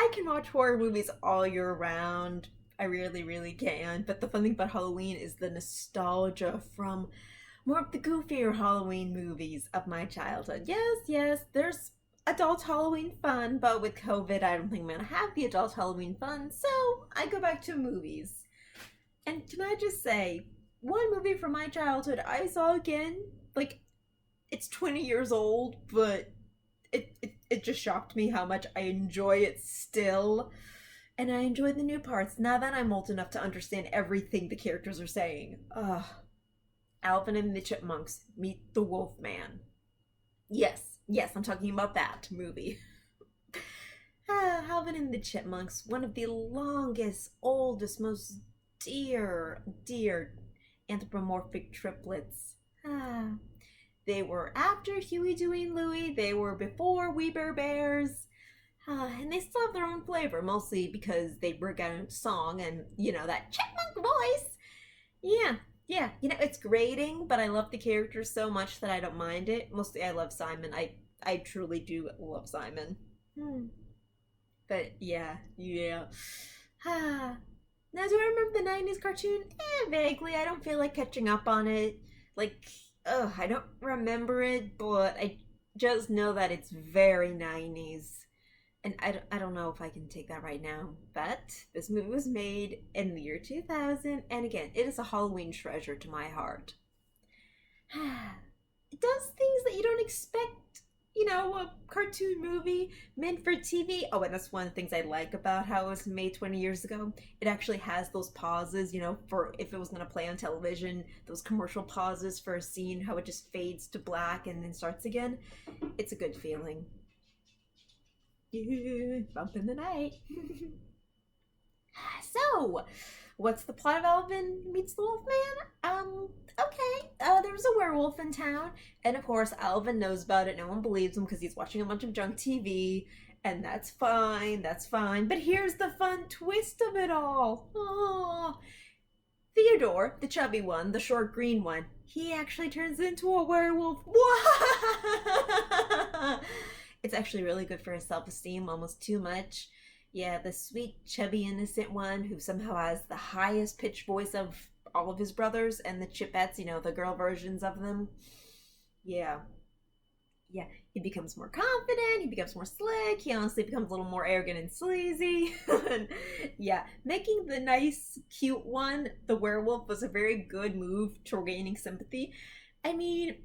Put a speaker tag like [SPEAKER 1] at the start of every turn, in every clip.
[SPEAKER 1] I can watch horror movies all year round. I really, really can. But the fun thing about Halloween is the nostalgia from more of the goofier Halloween movies of my childhood. Yes, yes, there's adult Halloween fun, but with COVID, I don't think I'm gonna have the adult Halloween fun, so I go back to movies. And can I just say, one movie from my childhood I saw again, like, it's 20 years old, but it just shocked me how much I enjoy it still. And I enjoy the new parts now that I'm old enough to understand everything the characters are saying. Ugh. Alvin and the Chipmunks meet the Wolfman. Yes, yes, I'm talking about that movie. Alvin and the Chipmunks, one of the longest, oldest, most dear anthropomorphic triplets. They were after Huey, Dewey, and Louie. They were before We Bear Bears. And they still have their own flavor, mostly because they break out into song and, that chipmunk voice. Yeah, yeah. It's grating, but I love the characters so much that I don't mind it. Mostly I love Simon. I truly do love Simon. But yeah. Now, do I remember the 90s cartoon? Vaguely. I don't feel like catching up on it. Like, I don't remember it, but I just know that it's very 90s. And I don't know if I can take that right now, but this movie was made in the year 2000, and again, it is a Halloween treasure to my heart. It does things that you don't expect, a cartoon movie meant for TV. Oh, and that's one of the things I like about how it was made 20 years ago. It actually has those pauses, for if it was going to play on television, those commercial pauses for a scene, how it just fades to black and then starts again. It's a good feeling. Bump in the night. So, what's the plot of Alvin Meets the Wolfman? Okay. There's a werewolf in town, and of course, Alvin knows about it. No one believes him because he's watching a bunch of junk TV, and that's fine. That's fine. But here's the fun twist of it all. Oh, Theodore, the chubby one, the short green one, he actually turns into a werewolf. What? It's actually really good for his self-esteem, almost too much. Yeah, the sweet, chubby, innocent one who somehow has the highest pitched voice of all of his brothers and the Chipettes, the girl versions of them. Yeah. Yeah, he becomes more confident, he becomes more slick, he honestly becomes a little more arrogant and sleazy. Yeah, making the nice, cute one, the werewolf, was a very good move to gaining sympathy. I mean,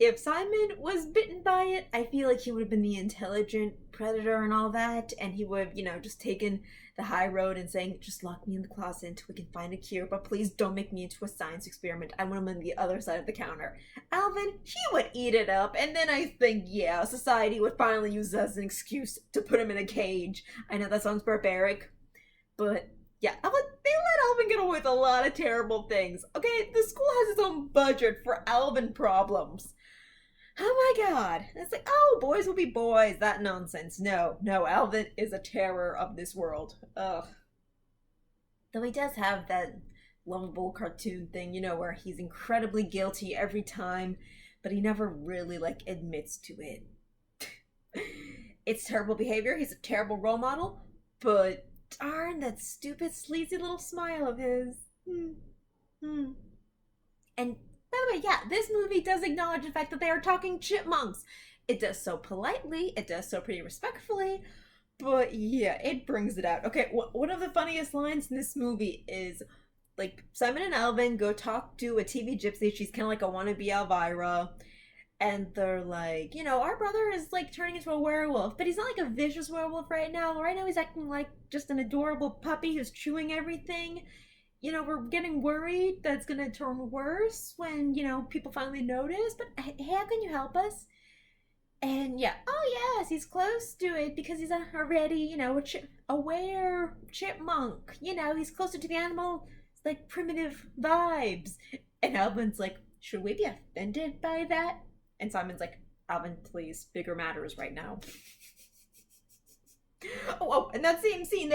[SPEAKER 1] if Simon was bitten by it, I feel like he would have been the intelligent predator and all that, and he would have, just taken the high road and saying, just lock me in the closet until we can find a cure, but please don't make me into a science experiment. I want him on the other side of the counter. Alvin, he would eat it up, and then I think, society would finally use it as an excuse to put him in a cage. I know that sounds barbaric, but yeah, they let Alvin get away with a lot of terrible things. Okay, the school has its own budget for Alvin problems. Oh my god. It's like, oh, boys will be boys. That nonsense. No, Alvin is a terror of this world. Ugh. Though he does have that lovable cartoon thing, where he's incredibly guilty every time, but he never really, admits to it. It's terrible behavior. He's a terrible role model, but darn, that stupid, sleazy little smile of his. And by the way, this movie does acknowledge the fact that they are talking chipmunks. It does so politely, it does so pretty respectfully, but it brings it out. Okay, one of the funniest lines in this movie is, Simon and Alvin go talk to a TV gypsy. She's kind of like a wannabe Elvira. And they're like, our brother is, turning into a werewolf, but he's not, a vicious werewolf right now. Right now he's acting like just an adorable puppy who's chewing everything. We're getting worried that it's going to turn worse when, people finally notice. But hey, how can you help us? And oh yes, he's close to it because he's already, aware chipmunk. He's closer to the animal, primitive vibes. And Alvin's like, should we be offended by that? And Simon's like, Alvin, please, bigger matters right now. Oh, and that same scene,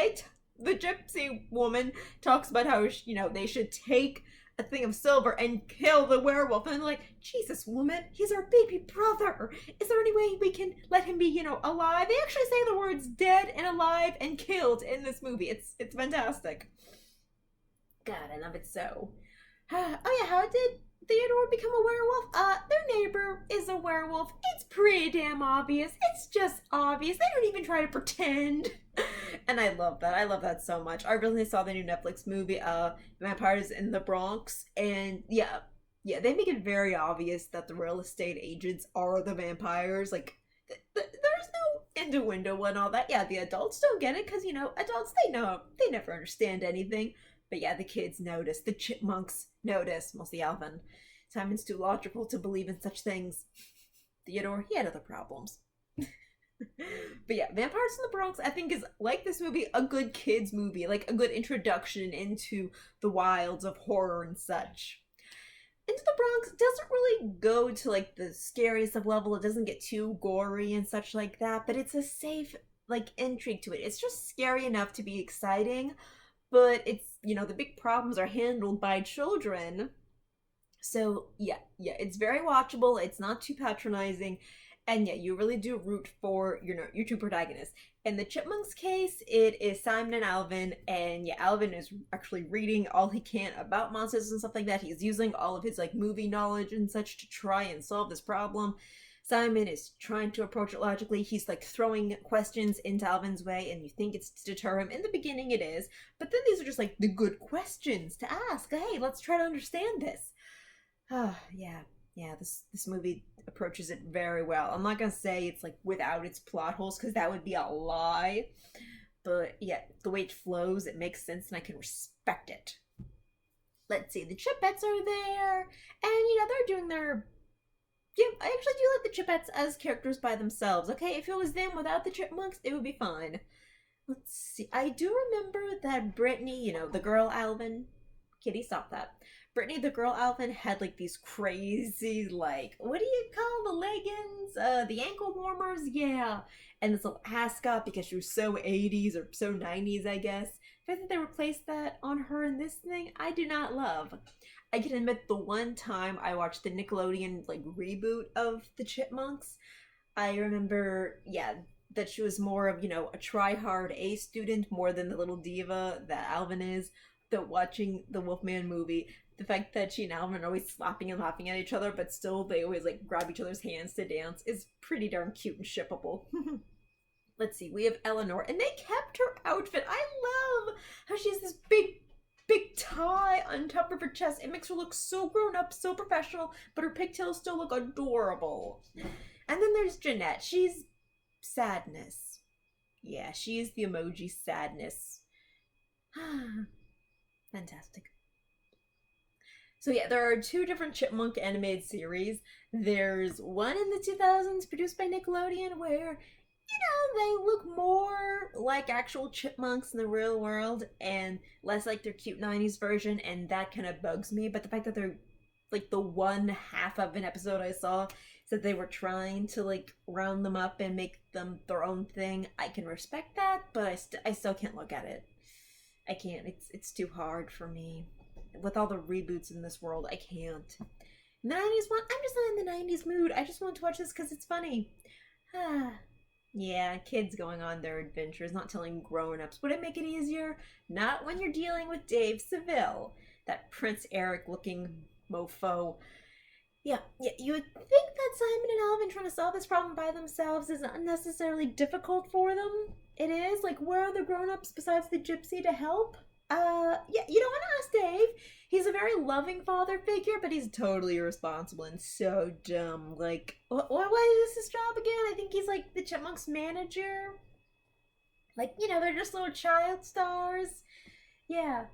[SPEAKER 1] the gypsy woman talks about how, they should take a thing of silver and kill the werewolf. And I'm like, Jesus, woman, he's our baby brother. Is there any way we can let him be, alive? They actually say the words dead and alive and killed in this movie. It's fantastic. God, I love it so. Oh yeah, how did Theodore become a werewolf? Their neighbor is a werewolf. It's pretty damn obvious. It's just obvious. They don't even try to pretend. And I love that. I love that so much. I recently saw the new Netflix movie, Vampires in the Bronx, and yeah, they make it very obvious that the real estate agents are the vampires. Like, there's no innuendo and all that. Yeah, the adults don't get it because, adults, they never understand anything. But yeah, the kids notice. The chipmunks notice. Mostly Alvin. Simon's too logical to believe in such things. Theodore, he had other problems. But yeah, Vampires in the Bronx, I think, is, like this movie, a good kids movie. Like, a good introduction into the wilds of horror and such. Into the Bronx doesn't really go to, like, the scariest of level. It doesn't get too gory and such like that. But it's a safe, like, intrigue to it. It's just scary enough to be exciting. But it's, the big problems are handled by children. So, yeah, it's very watchable. It's not too patronizing. And yeah, you really do root for, your two protagonists. In the Chipmunks case, it is Simon and Alvin. And yeah, Alvin is actually reading all he can about monsters and stuff like that. He's using all of his, like, movie knowledge and such to try and solve this problem. Simon is trying to approach it logically. He's, like, throwing questions into Alvin's way, and you think it's to deter him. In the beginning, it is. But then these are just, like, the good questions to ask. Hey, let's try to understand this. Yeah, this movie approaches it very well. I'm not gonna say it's, like, without its plot holes, because that would be a lie. But, yeah, the way it flows, it makes sense, and I can respect it. Let's see, the Chipettes are there, and, they're doing their... Yeah, I actually do like the Chipettes as characters by themselves. Okay, if it was them without the Chipmunks, it would be fine. Let's see. I do remember that Brittany, the girl Alvin... Kitty, stop that. Brittany, the girl Alvin, had, like, these crazy, like... What do you call the leggings? The ankle warmers? Yeah. And this little ascot because she was so 80s or so 90s, I guess. The fact that they replaced that on her in this thing, I do not love. I can admit the one time I watched the Nickelodeon, like, reboot of the Chipmunks, I remember, yeah, that she was more of, a try-hard A student more than the little diva that Alvin is. That watching the Wolfman movie, the fact that she and Alvin are always slapping and laughing at each other, but still they always, like, grab each other's hands to dance is pretty darn cute and shippable. Let's see, we have Eleanor, and they kept her outfit. I love how she has this big tie on top of her chest. It makes her look so grown up, so professional, but her pigtails still look adorable. And then there's Jeanette. She's sadness. Yeah, she is the emoji sadness. Fantastic. So yeah, there are two different Chipmunk animated series. There's one in the 2000s produced by Nickelodeon where, they look more like actual chipmunks in the real world and less like their cute 90s version, and that kind of bugs me. But the fact that they're, like, the one half of an episode I saw said they were trying to, like, round them up and make them their own thing, I can respect that, but I still can't look at it. I can't. It's too hard for me. With all the reboots in this world, I can't. 90s one? I'm just not in the 90s mood. I just want to watch this because it's funny. Yeah, kids going on their adventures, not telling grown-ups. Would it make it easier? Not when you're dealing with Dave Seville, that Prince Eric-looking mofo. Yeah, you would think that Simon and Alvin trying to solve this problem by themselves is unnecessarily difficult for them. It is. Like, where are the grown-ups besides the gypsy to help? Yeah, you don't want to ask Dave. He's a very loving father figure, but he's totally irresponsible and so dumb. Like, what is his job again? I think he's, like, the Chipmunks manager. Like, they're just little child stars. Yeah,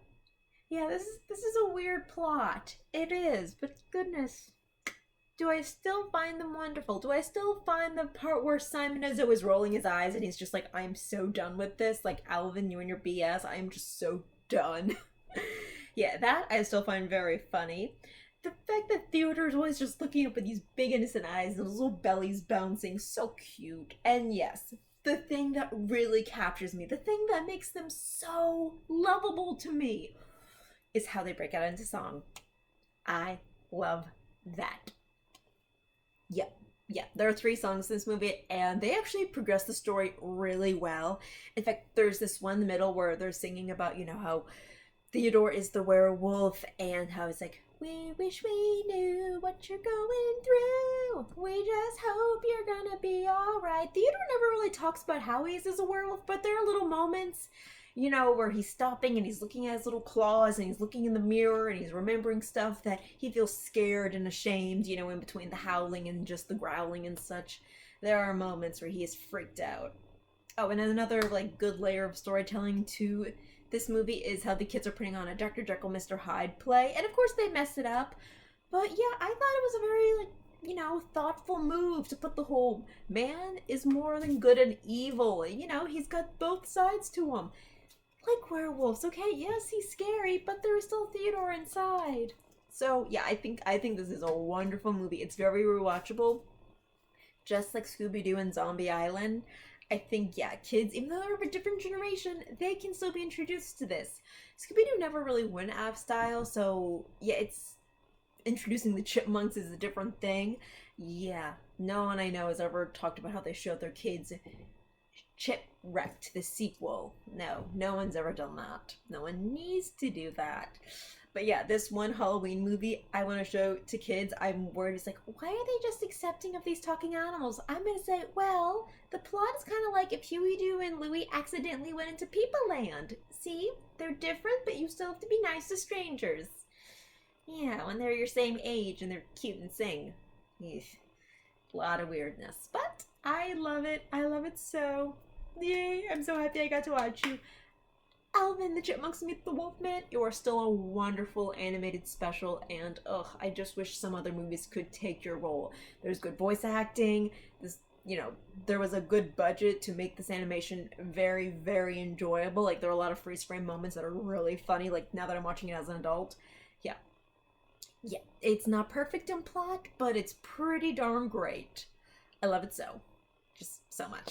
[SPEAKER 1] this is a weird plot. It is, but goodness. Do I still find them wonderful? Do I still find the part where Simon is always rolling his eyes and he's just like, I'm so done with this. Like, Alvin, you and your BS, I am just so done. Yeah, that I still find very funny. The fact that Theodore's always just looking up with these big innocent eyes and those little bellies bouncing, so cute. And yes, the thing that really captures me, the thing that makes them so lovable to me, is how they break out into song. I love that. Yeah. Yeah, there are three songs in this movie, and they actually progress the story really well. In fact, there's this one in the middle where they're singing about, how Theodore is the werewolf, and how it's like, we wish we knew what you're going through. We just hope you're gonna be alright. Theodore never really talks about how he is as a werewolf, but there are little moments, where he's stopping and he's looking at his little claws and he's looking in the mirror and he's remembering stuff that he feels scared and ashamed, in between the howling and just the growling and such. There are moments where he is freaked out. Oh, and another good layer of storytelling to this movie is how the kids are putting on a Dr. Jekyll, Mr. Hyde play, and of course they mess it up. But yeah, I thought it was a very thoughtful move to put the whole man is more than good and evil. He's got both sides to him. Like werewolves, okay? Yes, he's scary, but there is still Theodore inside. So yeah, I think this is a wonderful movie. It's very rewatchable, just like Scooby Doo and Zombie Island. I think, yeah, kids, even though they're of a different generation, they can still be introduced to this. Scooby Doo never really went out of style, so yeah, it's introducing the Chipmunks is a different thing. Yeah, no one I know has ever talked about how they showed their kids Chipwrecked, the sequel. No, no one's ever done that. No one needs to do that. But yeah, this one Halloween movie I want to show to kids, I'm worried it's like, why are they just accepting of these talking animals? I'm going to say, well, the plot is kind of like if Huey, Doo, and Louie accidentally went into People Land. See? They're different, but you still have to be nice to strangers. Yeah, when they're your same age and they're cute and sing. Eesh. A lot of weirdness. But I love it. I love it so. Yay, I'm so happy I got to watch you. Alvin the Chipmunks Meet the Wolfman. You are still a wonderful animated special, and I just wish some other movies could take your role. There's good voice acting. There was a good budget to make this animation very, very enjoyable. Like, there are a lot of freeze frame moments that are really funny, like, now that I'm watching it as an adult. Yeah. Yeah, it's not perfect in plot, but it's pretty darn great. I love it so. Just so much.